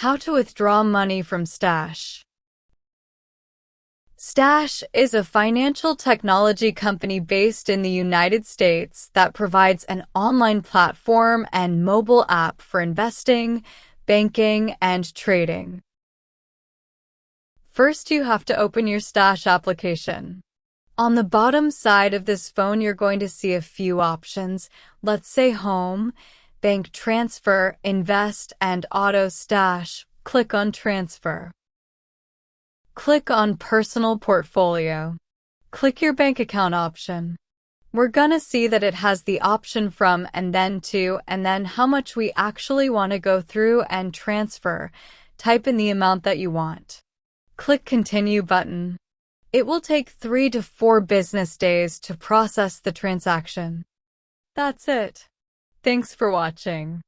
How to withdraw money from Stash. Stash is a financial technology company based in the United States that provides an online platform and mobile app for investing, banking, and trading. First, you have to open your Stash application. On the bottom side of this phone, you're going to see a few options. Let's say Home, Bank Transfer, Invest, and Auto Stash. Click on Transfer. Click on Personal Portfolio. Click your bank account option. We're gonna see that it has the option from and then to, and then how much we actually want to go through and transfer. Type in the amount that you want. Click Continue button. It will take 3 to 4 business days to process the transaction. That's it. Thanks for watching.